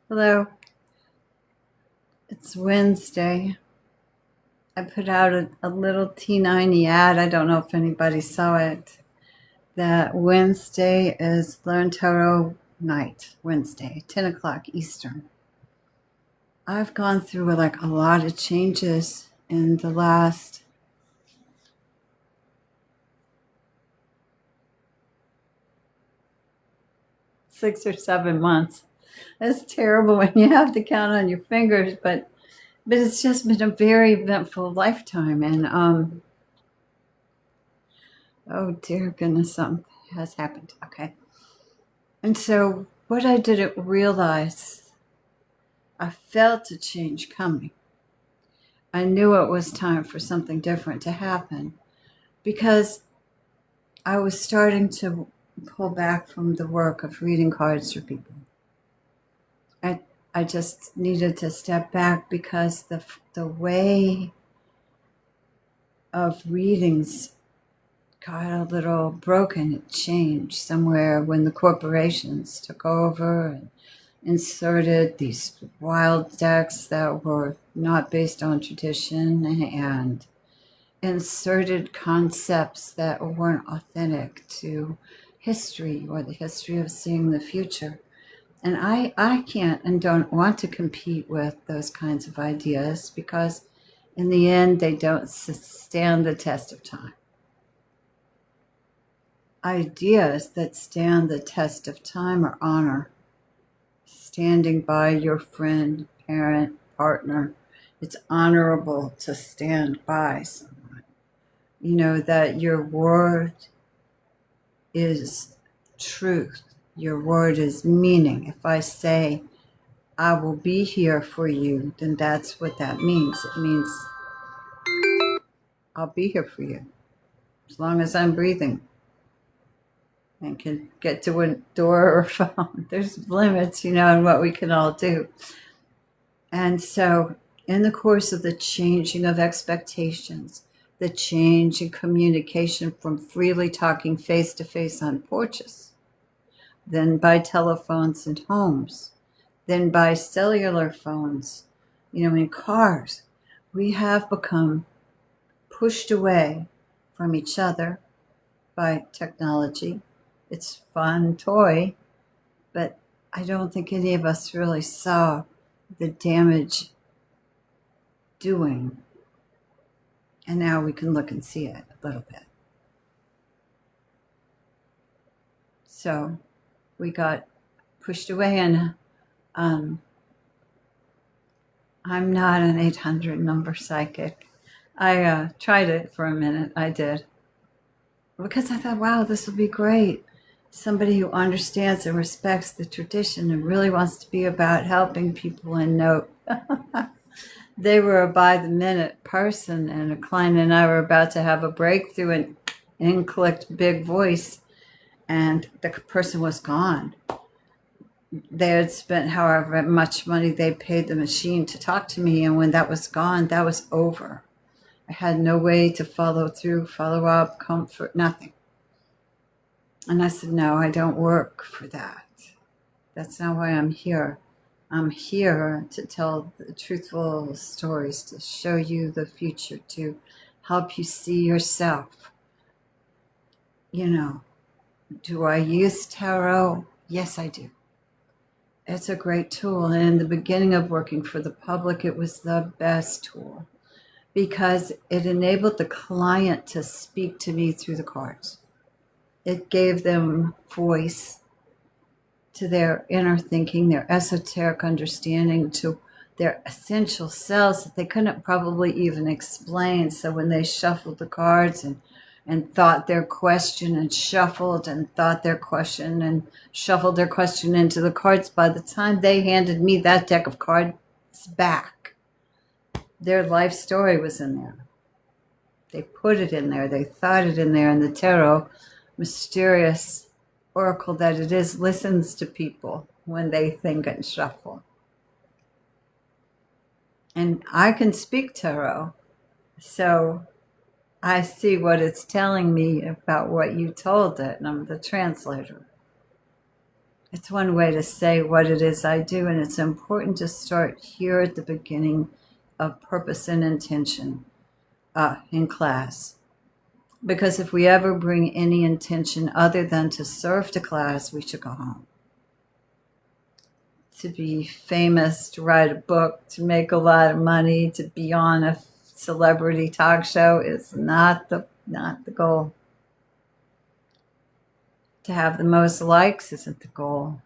Hello, it's Wednesday. I put out a little T90 ad. I don't know if anybody saw it. That Wednesday is Learn Tarot night, Wednesday, 10 o'clock Eastern. I've gone through like a lot of changes in the last 6 or 7 months. It's terrible when you have to count on your fingers, but it's just been a very eventful lifetime. And oh dear goodness, something has happened. Okay. And so what I didn't realize, I felt a change coming. I knew it was time for something different to happen because I was starting to pull back from the work of reading cards for people. I just needed to step back because the way of readings got a little broken. It changed somewhere when the corporations took over and inserted these wild decks that were not based on tradition and inserted concepts that weren't authentic to history or the history of seeing the future. And I can't and don't want to compete with those kinds of ideas because in the end, they don't stand the test of time. Ideas that stand the test of time are honor, standing by your friend, parent, partner. It's honorable to stand by someone. You know, that your word is truth. Your word is meaning. If I say, I will be here for you, then that's what that means. It means I'll be here for you as long as I'm breathing and can get to a door or a phone. There's limits, you know, in what we can all do. And so in the course of the changing of expectations, the change in communication from freely talking face to face on porches, then by telephones in homes, then by cellular phones, you know, in cars, we have become pushed away from each other by technology. It's fun toy, but I don't think any of us really saw the damage doing. And now we can look and see it a little bit. So we got pushed away, and I'm not an 800 number psychic. I tried it for a minute. I did. Because I thought, wow, this will be great. Somebody who understands and respects the tradition and really wants to be about helping people and know. They were a by-the-minute person, and a client and I were about to have a breakthrough, and in clicked big voice, and the person was gone. They had spent however much money they paid the machine to talk to me, and when that was gone, that was over. I had no way to follow through, follow up, comfort, nothing. And I said, no, I don't work for that. That's not why I'm here. I'm here to tell the truthful stories, to show you the future, to help you see yourself. You know, do I use tarot? Yes, I do. It's a great tool. And in the beginning of working for the public, it was the best tool because it enabled the client to speak to me through the cards. It gave them voice to their inner thinking, their esoteric understanding, to their essential selves that they couldn't probably even explain. So when they shuffled the cards and thought their question and shuffled and thought their question and shuffled their question into the cards, by the time they handed me that deck of cards back, their life story was in there. They put it in there. They thought it in there. And the tarot, mysterious oracle that it is, listens to people when they think and shuffle. And I can speak tarot, so I see what it's telling me about what you told it, and I'm the translator. It's one way to say what it is I do, and it's important to start here at the beginning of purpose and intention in class. Because if we ever bring any intention other than to serve the class, we should go home. To be famous, to write a book, to make a lot of money, to be on a celebrity talk show is not the goal. To have the most likes isn't the goal.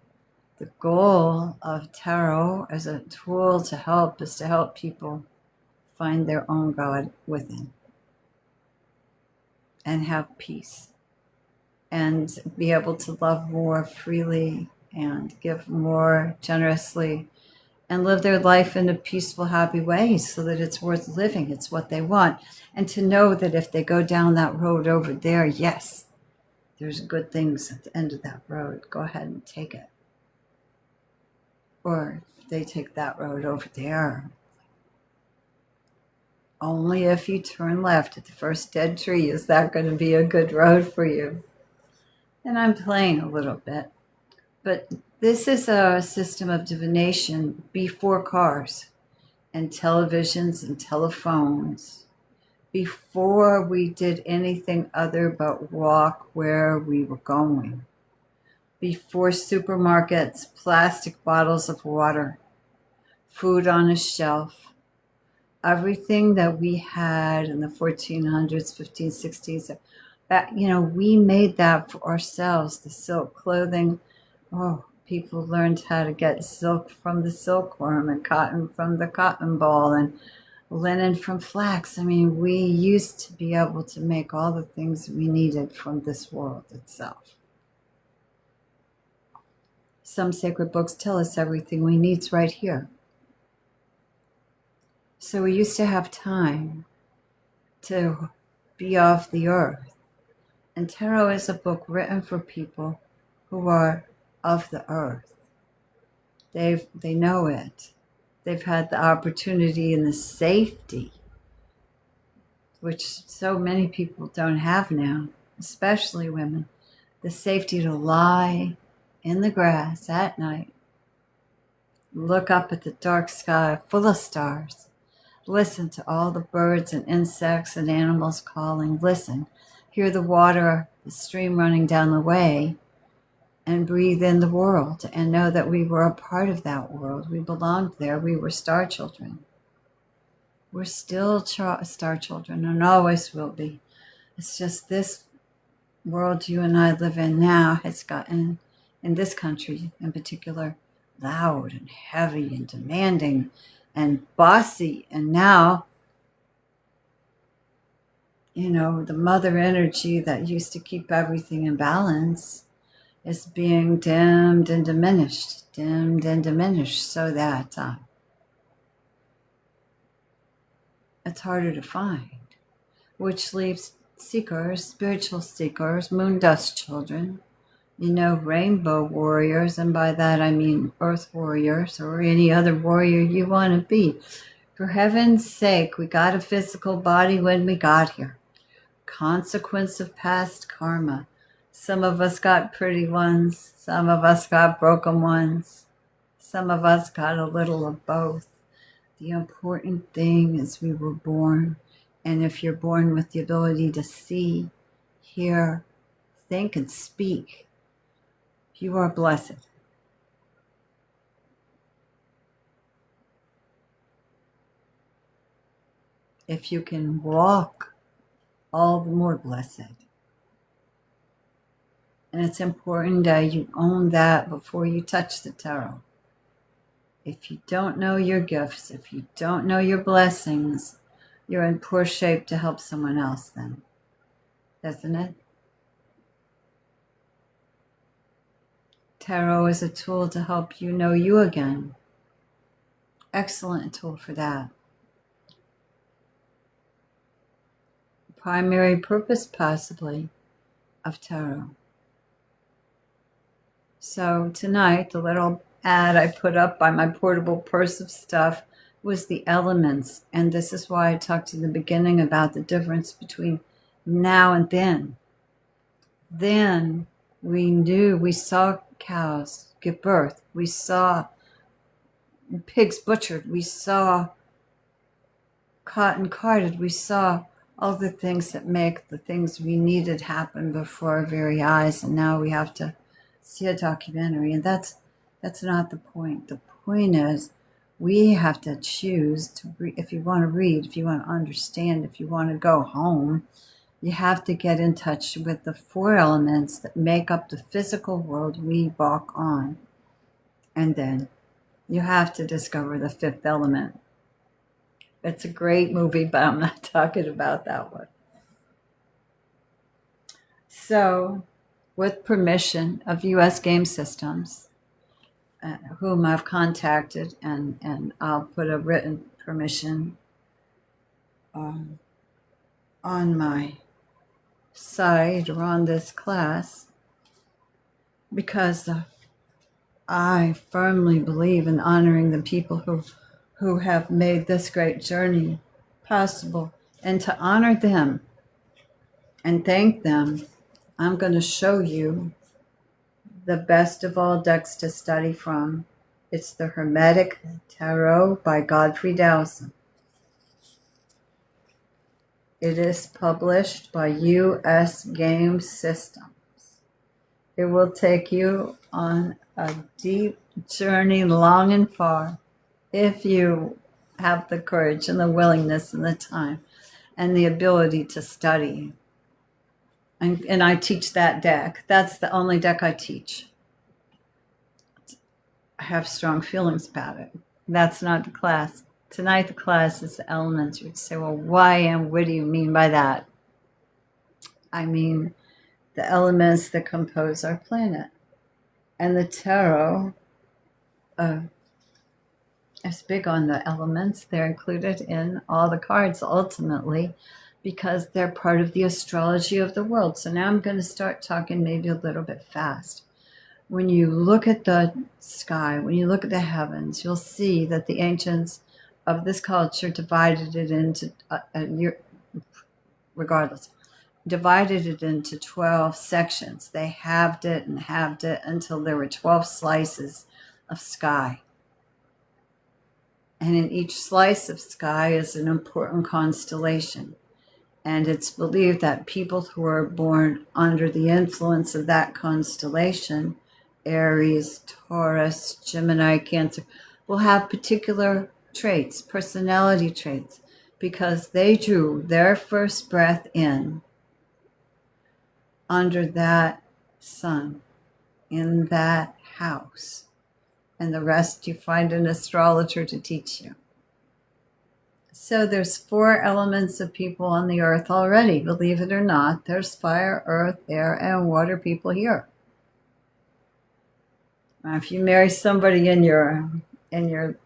The goal of tarot as a tool to help is to help people find their own God within and have peace and be able to love more freely and give more generously and live their life in a peaceful, happy way so that it's worth living. It's what they want. And to know that if they go down that road over there, yes, there's good things at the end of that road. Go ahead and take it. Or if they take that road over there, only if you turn left at the first dead tree is that going to be a good road for you. And I'm playing a little bit. But this is a system of divination before cars and televisions and telephones, before we did anything other but walk where we were going, before supermarkets, plastic bottles of water, food on a shelf, everything that we had in the 1400s, 1560s, we made that for ourselves. The silk clothing. Oh, people learned how to get silk from the silkworm and cotton from the cotton ball and linen from flax. I mean, we used to be able to make all the things we needed from this world itself. Some sacred books tell us everything we need's right here. So we used to have time to be off the earth. And tarot is a book written for people who are of the earth. They know it. They've had the opportunity and the safety, which so many people don't have now, especially women, the safety to lie in the grass at night, look up at the dark sky full of stars, listen to all the birds and insects and animals calling, listen, hear the water, the stream running down the way, and breathe in the world and know that we were a part of that world. We belonged there. We were star children. We're still star children and always will be. It's just this world you and I live in now has gotten, in this country in particular, loud and heavy and demanding and bossy. And now, the mother energy that used to keep everything in balance is being dimmed and diminished, so that it's harder to find, which leaves seekers, spiritual seekers, moon dust children, rainbow warriors, and by that I mean earth warriors or any other warrior you want to be. For heaven's sake, we got a physical body when we got here. Consequence of past karma. Some of us got pretty ones. Some of us got broken ones. Some of us got a little of both. The important thing is we were born. And if you're born with the ability to see, hear, think, and speak, you are blessed. If you can walk, all the more blessed. And it's important that you own that before you touch the tarot. If you don't know your gifts, if you don't know your blessings, you're in poor shape to help someone else then, isn't it? Tarot is a tool to help you know you again. Excellent tool for that. Primary purpose, possibly, of tarot. So tonight, the little ad I put up by my portable purse of stuff was the elements. And this is why I talked in the beginning about the difference between now and then. Then we saw cows give birth. We saw pigs butchered. We saw cotton carded. We saw all the things that make the things we needed happen before our very eyes. And now we have to see a documentary. And that's not the point. The point is we have to choose to read. If you want to read, if you want to understand, if you want to go home, you have to get in touch with the 4 elements that make up the physical world we walk on. And then you have to discover the 5th element. It's a great movie, but I'm not talking about that one. So, with permission of U.S. Game Systems, whom I've contacted, and I'll put a written permission on my site or on this class, because I firmly believe in honoring the people who have made this great journey possible, and to honor them and thank them, I'm going to show you the best of all decks to study from. It's the Hermetic Tarot by Godfrey Dowson. It is published by U.S. Game Systems. It will take you on a deep journey, long and far, if you have the courage and the willingness and the time and the ability to study. And I teach that deck. That's the only deck I teach. I have strong feelings about it. That's not the class. Tonight the class is the elements. You would say, well, why and what do you mean by that? I mean the elements that compose our planet. And the tarot is big on the elements. They're included in all the cards ultimately, because they're part of the astrology of the world. So now I'm going to start talking maybe a little bit fast. When you look at the sky, when you look at the heavens, you'll see that the ancients of this culture divided it into, divided it into 12 sections. They halved it and halved it until there were 12 slices of sky. And in each slice of sky is an important constellation. And it's believed that people who are born under the influence of that constellation, Aries, Taurus, Gemini, Cancer, will have particular traits, personality traits, because they drew their first breath in under that sun, in that house. And the rest you find an astrologer to teach you. So there's 4 elements of people on the earth already, believe it or not. There's fire, earth, air, and water people here. Now, if you marry somebody in your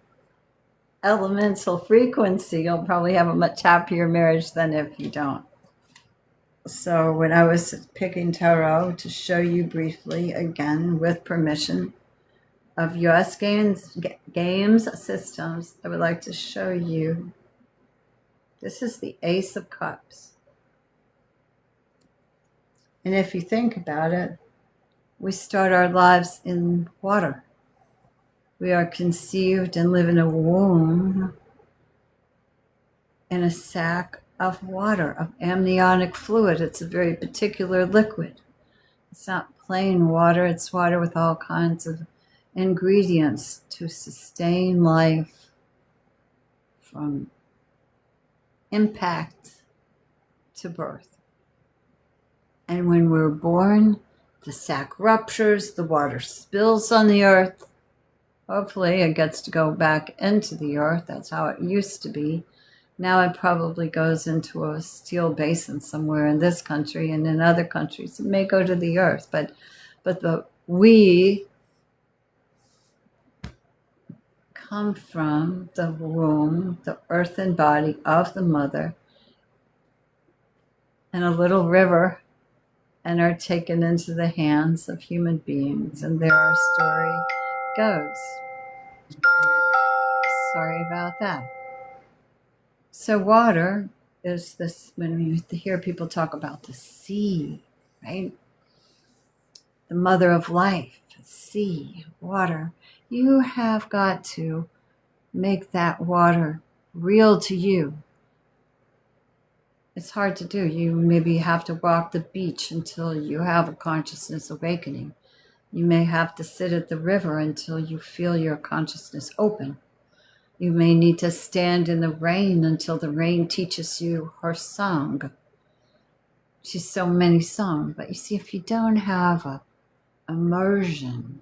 elemental frequency, you'll probably have a much happier marriage than if you don't. So when I was picking tarot to show you briefly, again, with permission of U.S. Games Systems, I would like to show you. This is the Ace of Cups. And if you think about it, we start our lives in water. We are conceived and live in a womb in a sack of water, of amniotic fluid. It's a very particular liquid. It's not plain water. It's water with all kinds of ingredients to sustain life from impact to birth. And when we're born, the sac ruptures, the water spills on the earth. Hopefully it gets to go back into the earth. That's how it used to be. Now it probably goes into a steel basin somewhere in this country, and in other countries it may go to the earth. But we come from the womb, the earthen body of the mother, and a little river, and are taken into the hands of human beings. And there our story goes. Sorry about that. So water is this, when you hear people talk about the sea, right? The mother of life. sea, water. You have got to make that water real to you. It's hard to do. You maybe have to walk the beach until you have a consciousness awakening. You may have to sit at the river until you feel your consciousness open. You may need to stand in the rain until the rain teaches you her song. She's so many songs, but you see, if you don't have a immersion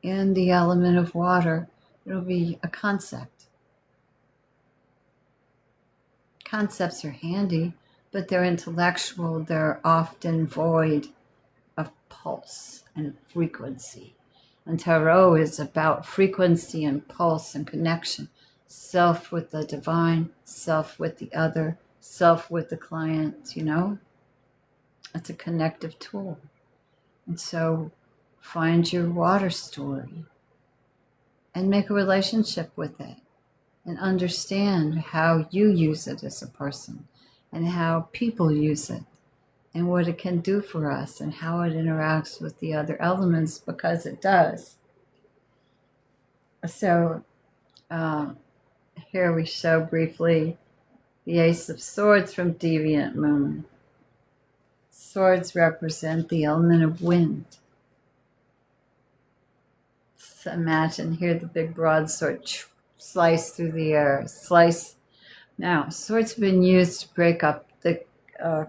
in the element of water, it'll be a concept. Concepts are handy, but they're intellectual. They're often void of pulse and frequency. And tarot is about frequency and pulse and connection. Self with the divine, self with the other, self with the client, you know? It's a connective tool. And so find your water story and make a relationship with it and understand how you use it as a person and how people use it and what it can do for us and how it interacts with the other elements, because it does. So here we show briefly the Ace of Swords from Deviant Moon. Swords represent the element of wind. So imagine here the big broadsword slice through the air, slice. Now, swords have been used to break up the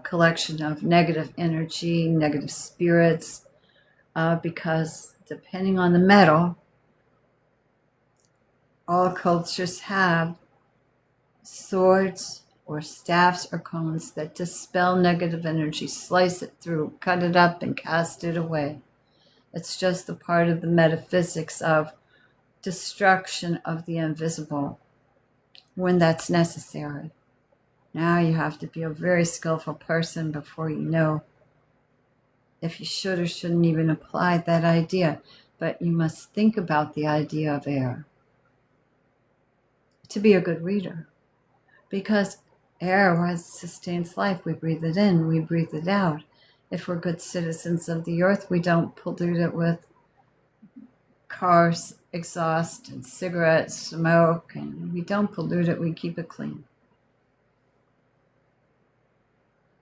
collection of negative energy, negative spirits, because depending on the metal, all cultures have swords or staffs or cones that dispel negative energy, slice it through, cut it up, and cast it away. It's just a part of the metaphysics of destruction of the invisible when that's necessary. Now you have to be a very skillful person before you know if you should or shouldn't even apply that idea. But you must think about the idea of air to be a good reader, because air sustains life. We breathe it in, we breathe it out. If we're good citizens of the earth, we don't pollute it with cars, exhaust, and cigarettes, smoke, and we don't pollute it, we keep it clean.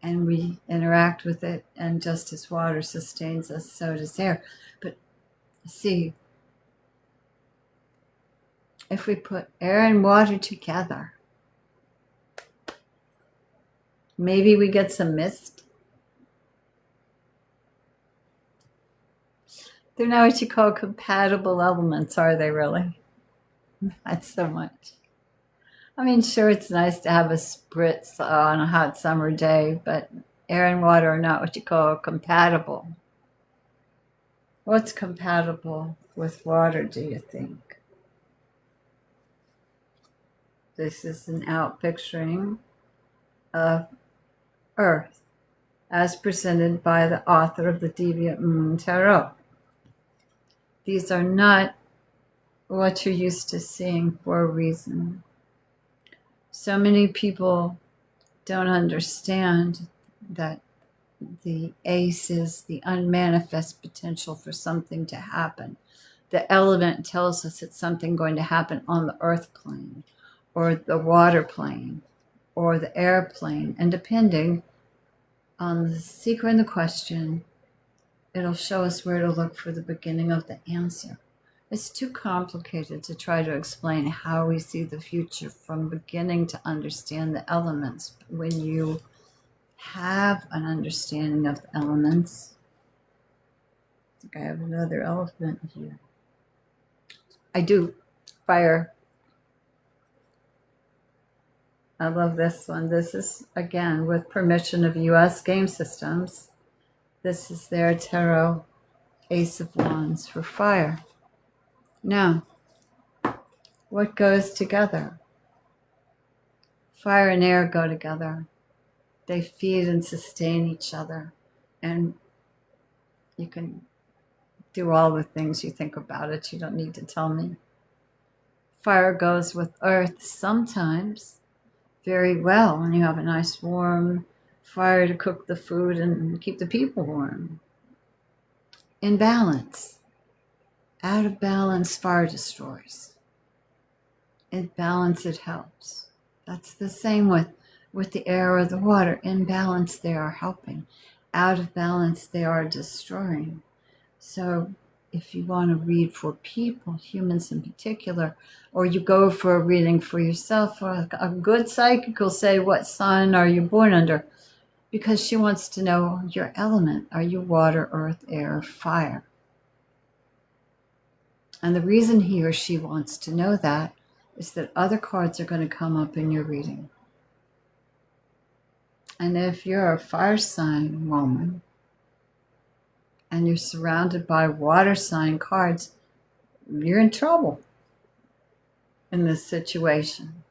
And we interact with it, and just as water sustains us, so does air. But see, if we put air and water together, maybe we get some mist. They're not what you call compatible elements, are they really? Not so much. I mean, sure, it's nice to have a spritz on a hot summer day, but air and water are not what you call compatible. What's compatible with water, do you think? This is an out picturing of Earth as presented by the author of the Deviant Moon Tarot. These are not what you're used to seeing for a reason. So many people don't understand that the ace is the unmanifest potential for something to happen. The element tells us it's something going to happen on the earth plane or the water plane or the air plane. And depending on the seeker and the question, it'll show us where to look for the beginning of the answer. It's too complicated to try to explain how we see the future from beginning to understand the elements. When you have an understanding of the elements, I think I have another elephant here. I do. Fire. I love this one. This is, again, with permission of US Game Systems. This is their tarot Ace of Wands for fire. Now, what goes together? Fire and air go together. They feed and sustain each other. And you can do all the things you think about it. You don't need to tell me. Fire goes with earth sometimes very well when you have a nice warm fire to cook the food and keep the people warm. In balance. Out of balance, fire destroys. In balance, it helps. That's the same with the air or the water. In balance, they are helping. Out of balance, they are destroying. So if you want to read for people, humans in particular, or you go for a reading for yourself, or a good psychic will say, what sign are you born under? Because she wants to know your element. Are you water, earth, air, fire? And the reason he or she wants to know that is that other cards are going to come up in your reading. And if you're a fire sign woman and you're surrounded by water sign cards, you're in trouble in this situation.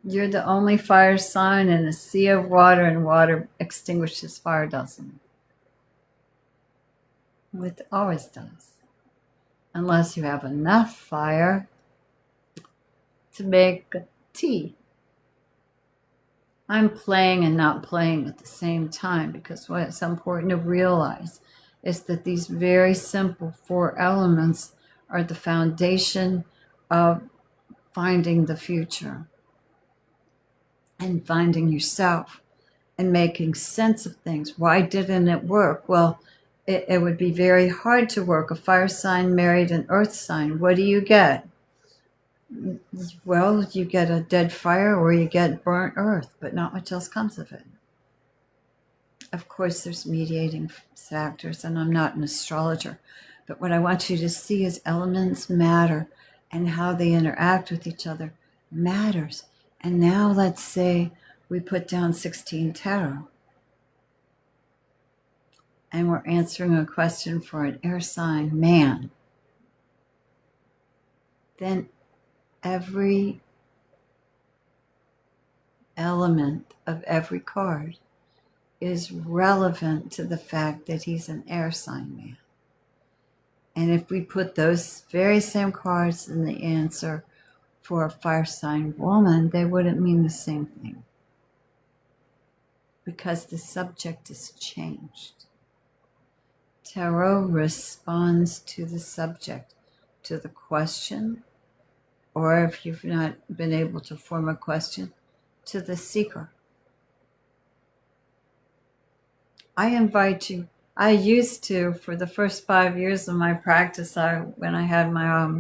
You're the only fire sign in a sea of water, and water extinguishes, fire doesn't. It always does. Unless you have enough fire to make tea. I'm playing and not playing at the same time, because what's important to realize is that these very simple 4 elements are the foundation of finding the future and finding yourself and making sense of things. Why didn't it work? Well, it would be very hard to work. A fire sign married an earth sign. What do you get? Well, you get a dead fire or you get burnt earth, but not much else comes of it. Of course, there's mediating factors, and I'm not an astrologer, but what I want you to see is elements matter, and how they interact with each other matters. And now let's say we put down 16 tarot, and we're answering a question for an air sign man. Then every element of every card is relevant to the fact that he's an air sign man. And if we put those very same cards in the answer for a fire sign woman, they wouldn't mean the same thing, because the subject is changed. Tarot responds to the subject, to the question, or if you've not been able to form a question, to the seeker. I invite you. I used to, for the first 5 years of my practice, when I had my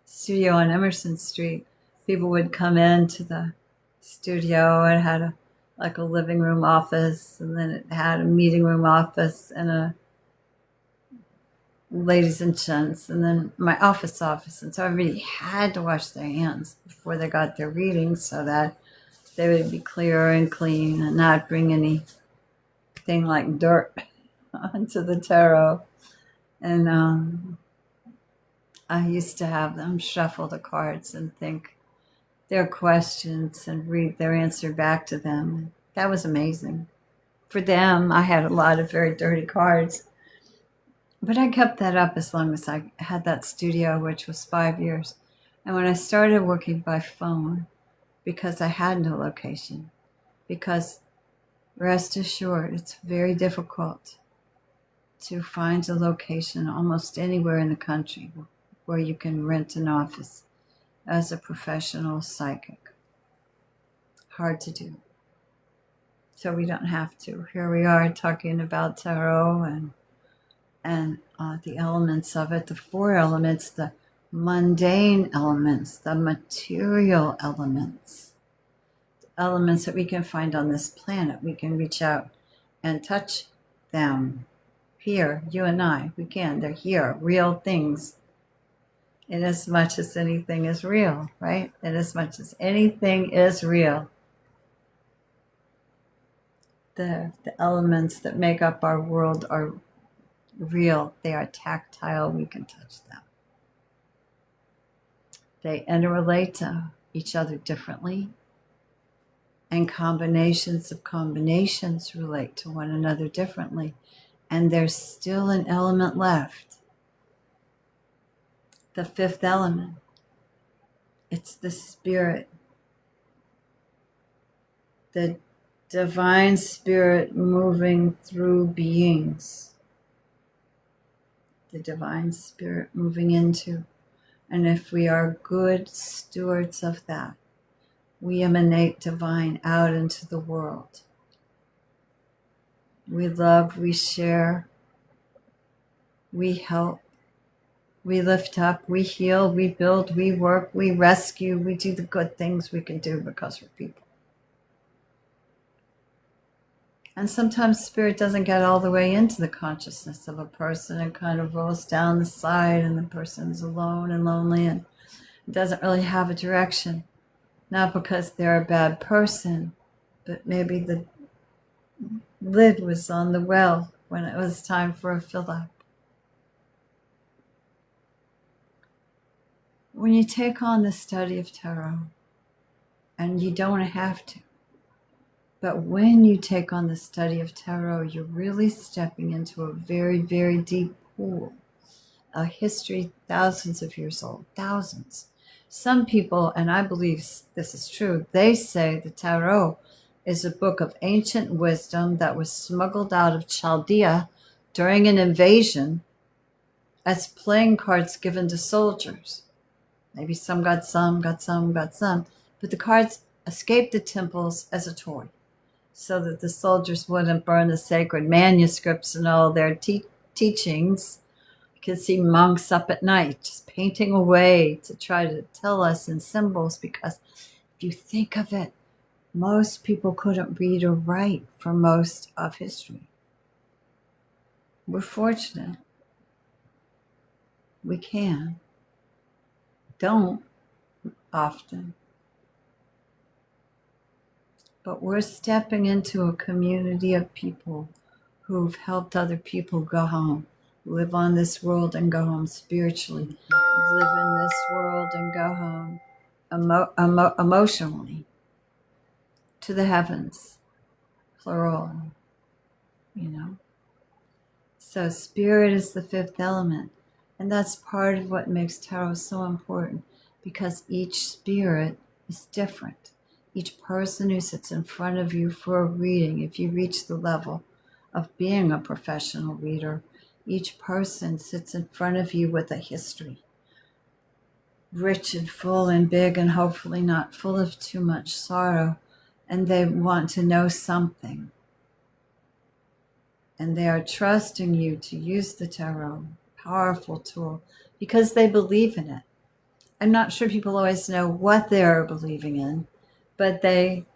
studio on Emerson Street, people would come into the studio. It had a living room office, and then it had a meeting room office and a ladies and gents, and then my office. And so everybody had to wash their hands before they got their readings, so that they would be clear and clean and not bring anything like dirt onto the tarot. And I used to have them shuffle the cards and think their questions and read their answer back to them. That was amazing. For them, I had a lot of very dirty cards. But I kept that up as long as I had that studio, which was 5 years. And when I started working by phone, because I had no location, because rest assured, it's very difficult to find a location almost anywhere in the country where you can rent an office as a professional psychic. Hard to do. So we don't have to. Here we are talking about tarot and the elements of it, the 4 elements, the mundane elements, the material elements, the elements that we can find on this planet. We can reach out and touch them. Here, you and I, we can. They're here, real things. In as much as anything is real, right? In as much as anything is real. The elements that make up our world are real. They are tactile. We can touch them. They interrelate to each other differently, and combinations of combinations relate to one another differently. And there's still an element left. The 5th element. It's the spirit. The divine spirit moving through beings. the divine spirit moving into. And if we are good stewards of that, we emanate divine out into the world. We love, we share, we help, we lift up, we heal, we build, we work, we rescue, we do the good things we can do because we're people. And sometimes spirit doesn't get all the way into the consciousness of a person and kind of rolls down the side, and the person's alone and lonely and doesn't really have a direction. Not because they're a bad person, but maybe the lid was on the well when it was time for a fill up. When you take on the study of tarot, and you don't have to, but when you take on the study of tarot, you're really stepping into a very, very deep pool, a history thousands of years old, thousands. Some people, and I believe this is true, they say the tarot is a book of ancient wisdom that was smuggled out of Chaldea during an invasion as playing cards given to soldiers. Maybe some got some, got some, got some, but the cards escaped the temples as a toy so that the soldiers wouldn't burn the sacred manuscripts and all their teachings. You could see monks up at night just painting away to try to tell us in symbols, because if you think of it, most people couldn't read or write for most of history. We're fortunate. We can. Don't often. But we're stepping into a community of people who've helped other people go home, live on this world and go home spiritually, live in this world and go home emotionally to the heavens, plural, So spirit is the fifth element. And that's part of what makes tarot so important, because each spirit is different. Each person who sits in front of you for a reading, if you reach the level of being a professional reader, each person sits in front of you with a history, rich and full and big, and hopefully not full of too much sorrow. And they want to know something. And they are trusting you to use the tarot, powerful tool, because they believe in it. I'm not sure people always know what they're believing in, but they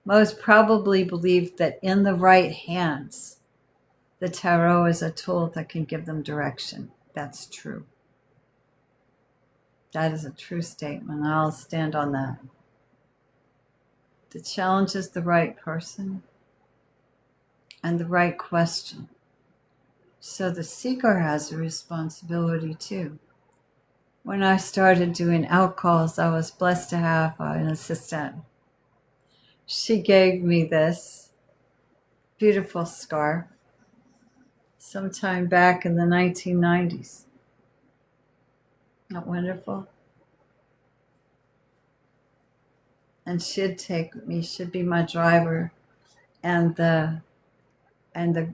most probably believe that in the right hands, the tarot is a tool that can give them direction. That's true. That is a true statement. I'll stand on that. The challenge is the right person and the right question. So the seeker has a responsibility too. When I started doing outcalls, I was blessed to have an assistant. She gave me this beautiful scarf sometime back in the 1990s. Not wonderful? And she'd take me, she'd be my driver and the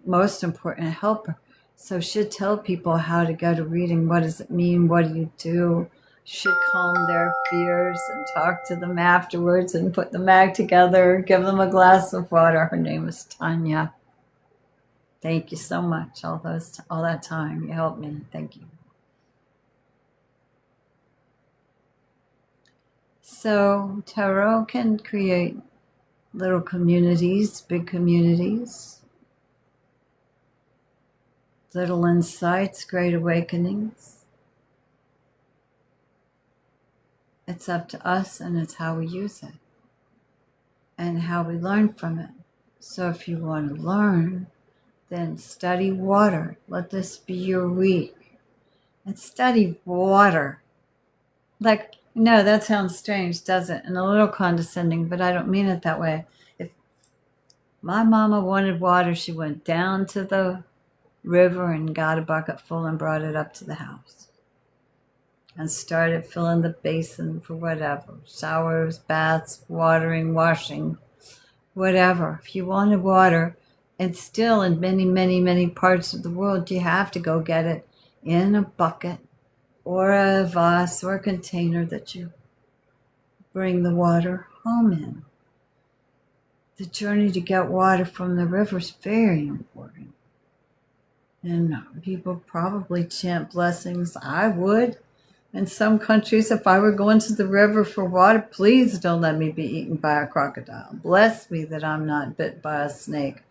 most important helper. So she'd tell people how to go to reading. What does it mean? What do you do? She'd calm their fears and talk to them afterwards and put the mag together, give them a glass of water. Her name was Tanya. Thank you so much. All that time. You helped me. Thank you. So tarot can create little communities, big communities, little insights, great awakenings. It's up to us, and it's how we use it and how we learn from it. So if you want to learn, then study water. Let this be your week. And study water. No, that sounds strange, doesn't it? And a little condescending, but I don't mean it that way. If my mama wanted water, she went down to the river and got a bucket full and brought it up to the house and started filling the basin for whatever, showers, baths, watering, washing, whatever. If you wanted water, and still in many, many, many parts of the world, you have to go get it in a bucket or a vase or a container that you bring the water home in. The journey to get water from the river is very important. And people probably chant blessings. I would. In some countries, if I were going to the river for water, please don't let me be eaten by a crocodile. Bless me that I'm not bit by a snake.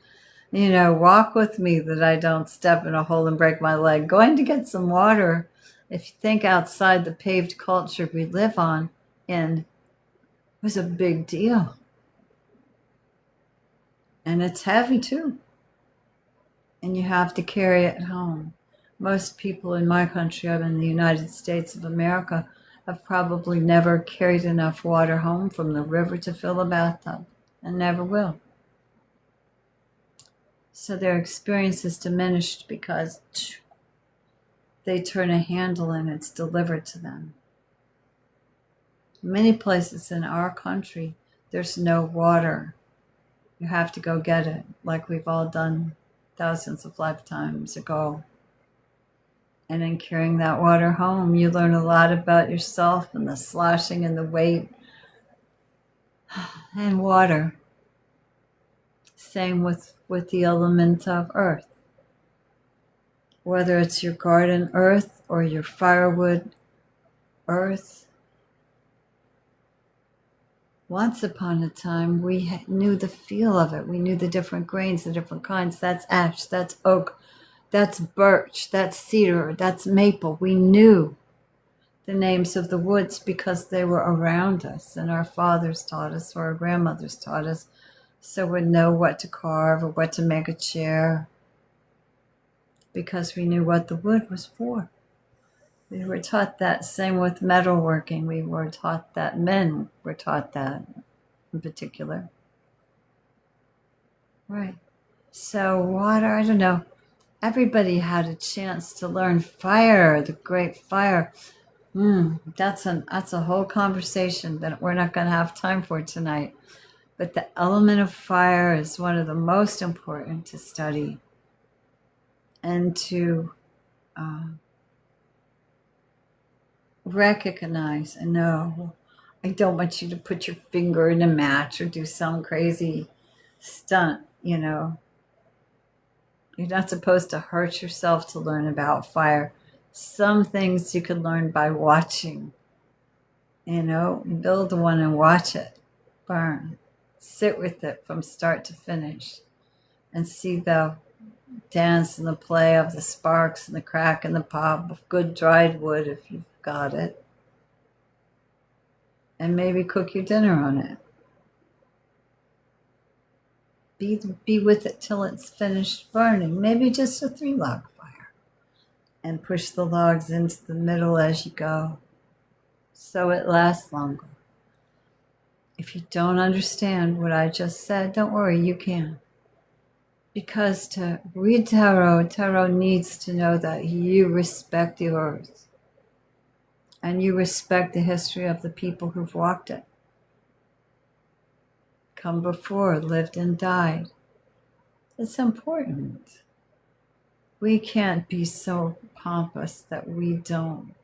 Walk with me that I don't step in a hole and break my leg. Going to get some water, if you think outside the paved culture we live in, was a big deal. And it's heavy too. And you have to carry it home. Most people in my country, I'm in the United States of America, have probably never carried enough water home from the river to fill a bathtub, and never will. So their experience is diminished because they turn a handle and it's delivered to them. Many places in our country, there's no water. You have to go get it, like we've all done thousands of lifetimes ago. And in carrying that water home, you learn a lot about yourself and the sloshing and the weight and water. Same with the element of earth. Whether it's your garden earth or your firewood earth. Once upon a time, we knew the feel of it. We knew the different grains, the different kinds. That's ash, that's oak, that's birch, that's cedar, that's maple. We knew the names of the woods because they were around us, and our fathers taught us, or our grandmothers taught us, so we'd know what to carve or what to make a chair because we knew what the wood was for. We were taught that. Same with metalworking. We were taught that. Men were taught that in particular. Right. So water, I don't know. Everybody had a chance to learn fire, the great fire. That's a whole conversation that we're not going to have time for tonight. But the element of fire is one of the most important to study and to recognize and know. I don't want you to put your finger in a match or do some crazy stunt, You're not supposed to hurt yourself to learn about fire. Some things you can learn by watching, build one and watch it burn. Sit with it from start to finish and see the dance and the play of the sparks and the crack and the pop of good dried wood if you've got it. And maybe cook your dinner on it. Be with it till it's finished burning. Maybe just a 3-log fire. And push the logs into the middle as you go so it lasts longer. If you don't understand what I just said, don't worry, you can. Because to read tarot needs to know that you respect the earth. And you respect the history of the people who've walked it. Come before, lived and died. It's important. We can't be so pompous that we don't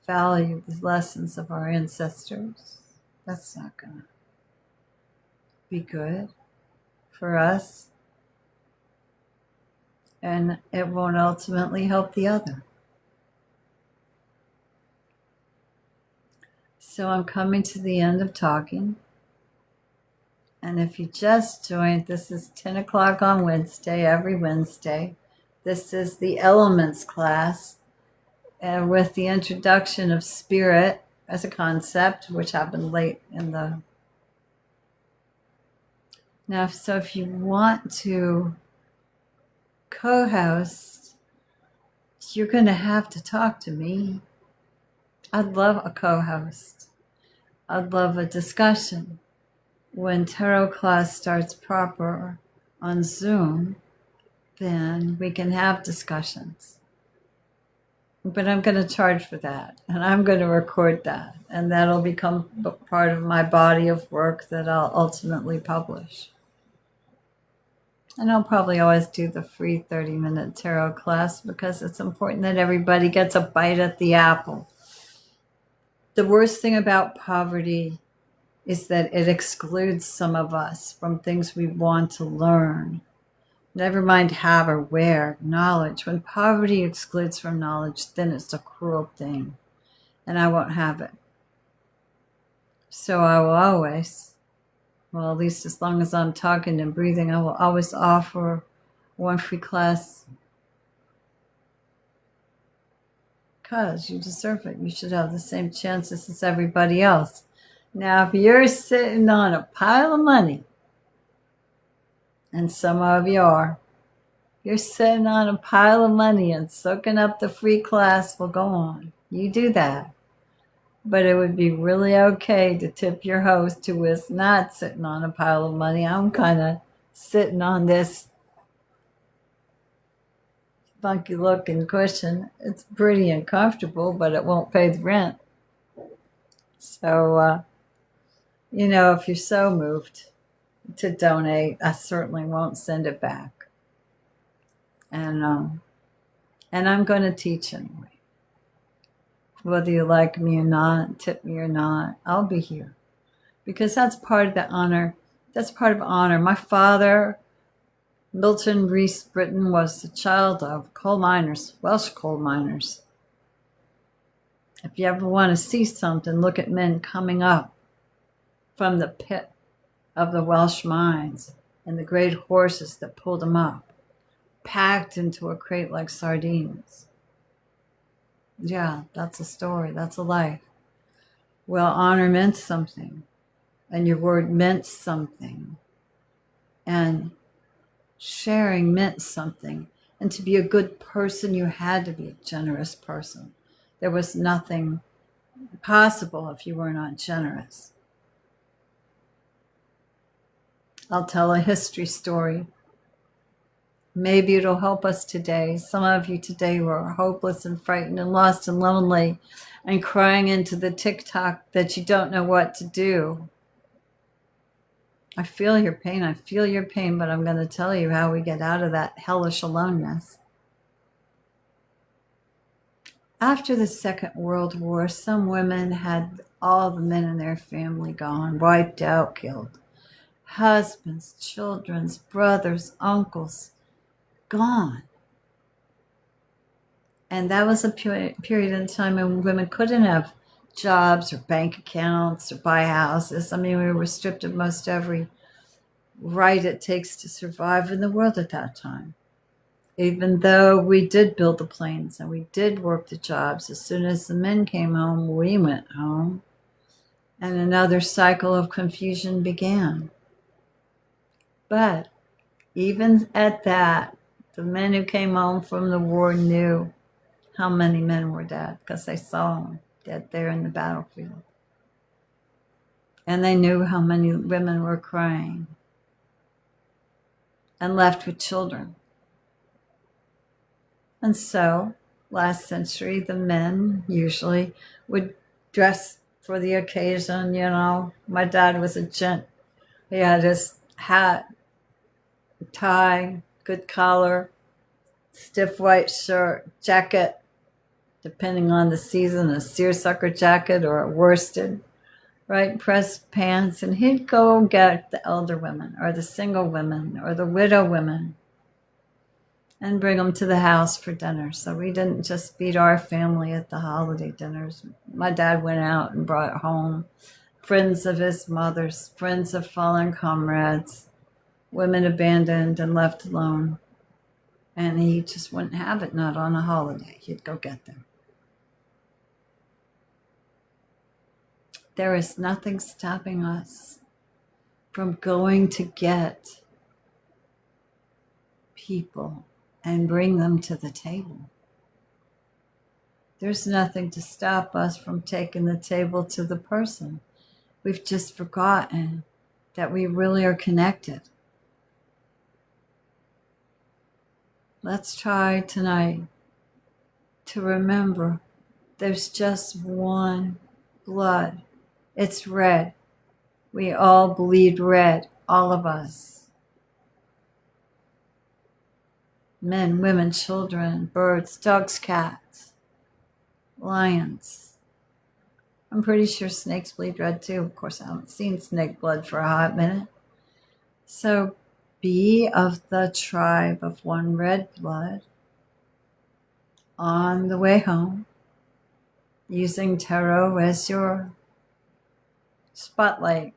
value the lessons of our ancestors. That's not going to be good for us. And it won't ultimately help the other. So I'm coming to the end of talking. And if you just joined, this is 10 o'clock on Wednesday, every Wednesday. This is the Elements class with the introduction of spirit as a concept, which happened late in the... Now, so if you want to co-host, you're going to have to talk to me. I'd love a co-host. I'd love a discussion. When tarot class starts proper on Zoom, then we can have discussions. But I'm going to charge for that, and I'm going to record that, and that'll become part of my body of work that I'll ultimately publish. And I'll probably always do the free 30-minute tarot class because it's important that everybody gets a bite at the apple. The worst thing about poverty is that it excludes some of us from things we want to learn. Never mind have or where, knowledge. When poverty excludes from knowledge, then it's a cruel thing, and I won't have it. So I will always, well, at least as long as I'm talking and breathing, I will always offer one free class because you deserve it. You should have the same chances as everybody else. Now, if you're sitting on a pile of money, and some of you are, you're sitting on a pile of money and soaking up the free class, well, go on. You do that. But it would be really okay to tip your host who is not sitting on a pile of money. I'm kind of sitting on this funky looking cushion. It's pretty uncomfortable, but it won't pay the rent. So, if you're so moved to donate, I certainly won't send it back. And I'm going to teach anyway. Whether you like me or not, tip me or not, I'll be here. Because that's part of the honor. That's part of honor. My father, Milton Reese Britton, was the child of coal miners, Welsh coal miners. If you ever want to see something, look at men coming up from the pit of the Welsh mines and the great horses that pulled them up, packed into a crate like sardines. Yeah, that's a story. That's a life. Well, honor meant something, and your word meant something, and sharing meant something. And to be a good person, you had to be a generous person. There was nothing possible if you were not generous. I'll tell a history story. Maybe it'll help us today. Some of you today were hopeless and frightened and lost and lonely and crying into the TikTok that you don't know what to do. I feel your pain. I feel your pain, but I'm going to tell you how we get out of that hellish aloneness. After the Second World War, some women had all the men in their family gone, wiped out, killed. Husbands, children, brothers, uncles, gone. And that was a period in time when women couldn't have jobs or bank accounts or buy houses. I mean, we were stripped of most every right it takes to survive in the world at that time. Even though we did build the planes and we did work the jobs, as soon as the men came home, we went home. And another cycle of confusion began. But even at that, the men who came home from the war knew how many men were dead because they saw them dead there in the battlefield. And they knew how many women were crying and left with children. And so, last century, the men usually would dress for the occasion. My dad was a gent. He had his hat, tie, good collar, stiff white shirt, jacket, depending on the season, a seersucker jacket or a worsted, right? Pressed pants. And he'd go get the elder women or the single women or the widow women and bring them to the house for dinner. So we didn't just feed our family at the holiday dinners. My dad went out and brought home friends of his mother's, friends of fallen comrades, women abandoned and left alone. And he just wouldn't have it, not on a holiday. He'd go get them. There is nothing stopping us from going to get people and bring them to the table. There's nothing to stop us from taking the table to the person. We've just forgotten that we really are connected. Let's try tonight to remember there's just one blood. It's red. We all bleed red, all of us. Men, women, children, birds, dogs, cats, lions. I'm pretty sure snakes bleed red too. Of course, I haven't seen snake blood for a hot minute. So be of the tribe of one red blood on the way home, using tarot as your spotlight,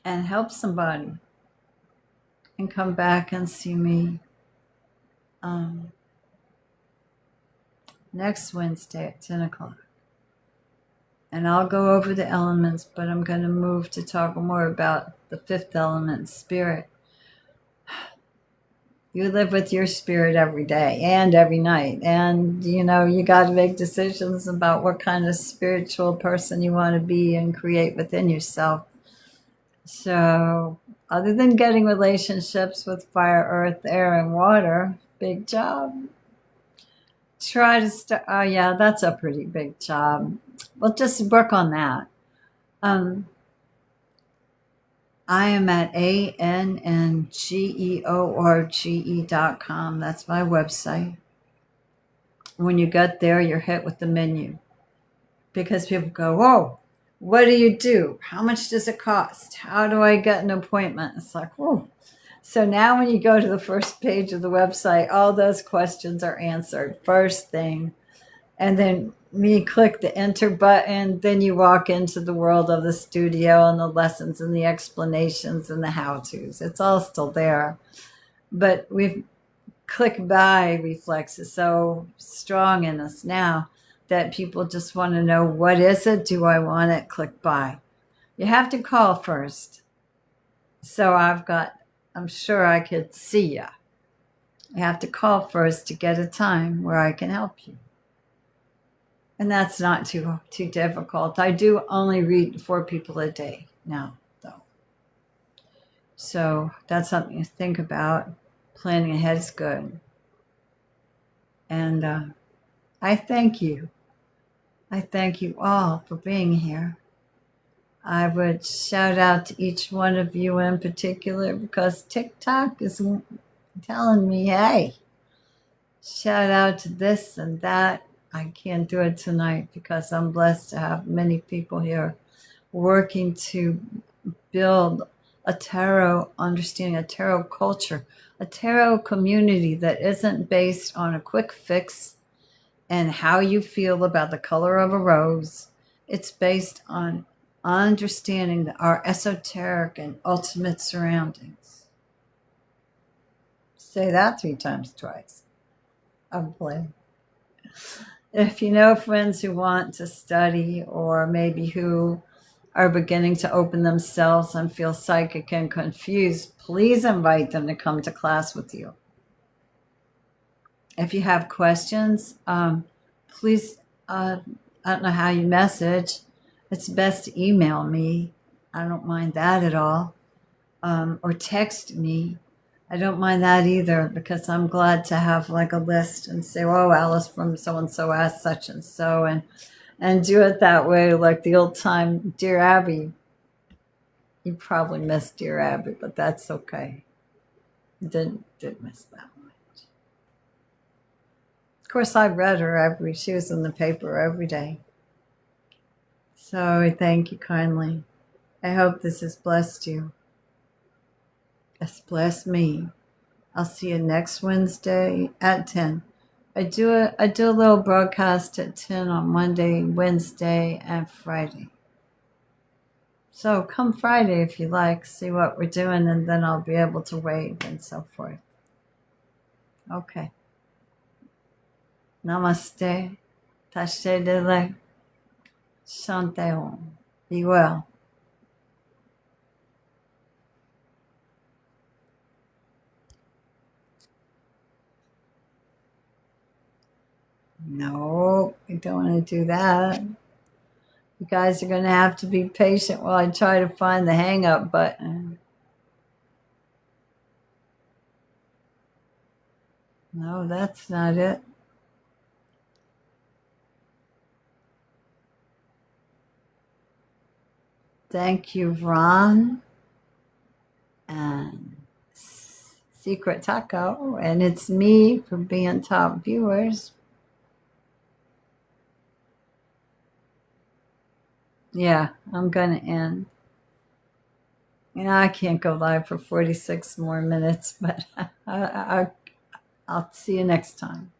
and help somebody, and come back and see me next Wednesday at 10 o'clock. And I'll go over the elements, but I'm going to move to talk more about the fifth element, spirit. You live with your spirit every day and every night. And, you got to make decisions about what kind of spiritual person you want to be and create within yourself. So, other than getting relationships with fire, earth, air, and water, big job. Try to start. Oh, yeah, that's a pretty big job. Well, just work on that. I am at ANNGEORGE.com. That's my website. When you get there, you're hit with the menu. Because people go, whoa, what do you do? How much does it cost? How do I get an appointment? It's like, whoa. So now when you go to the first page of the website, all those questions are answered first thing. And then me click the enter button, then you walk into the world of the studio and the lessons and the explanations and the how-tos. It's all still there. But we've click buy reflex is so strong in us now that people just want to know, what is it? Do I want it? Click buy. You have to call first. So I'm sure I could see you. You have to call first to get a time where I can help you. And that's not too difficult. I do only read 4 people a day now, though. So that's something to think about. Planning ahead is good. And I thank you. I thank you all for being here. I would shout out to each one of you in particular because TikTok is telling me, hey, shout out to this and that. I can't do it tonight because I'm blessed to have many people here working to build a tarot understanding, a tarot culture, a tarot community that isn't based on a quick fix and how you feel about the color of a rose. It's based on understanding our esoteric and ultimate surroundings. Say that 3 times twice. I'm playing. If you know friends who want to study or maybe who are beginning to open themselves and feel psychic and confused, please invite them to come to class with you. If you have questions, please, I don't know how you message. It's best to email me. I don't mind that at all. Or text me. I don't mind that either because I'm glad to have like a list and say, oh, Alice from so-and-so asked such and so, and do it that way, like the old time Dear Abby. You probably missed Dear Abby, but that's okay. Did miss that much. Of course, I read her she was in the paper every day. So thank you kindly. I hope this has blessed you. It's blessed me. I'll see you next Wednesday at 10. I do a little broadcast at 10 on Monday, Wednesday, and Friday. So come Friday if you like, see what we're doing, and then I'll be able to wave and so forth. Okay. Namaste. Tache Dele. Shante Om. Be well. No, I don't want to do that. You guys are going to have to be patient while I try to find the hang up button. No, that's not it. Thank you, Ron and Secret Taco, and it's me for being top viewers. Yeah, I'm gonna end. I can't go live for 46 more minutes, but I'll see you next time.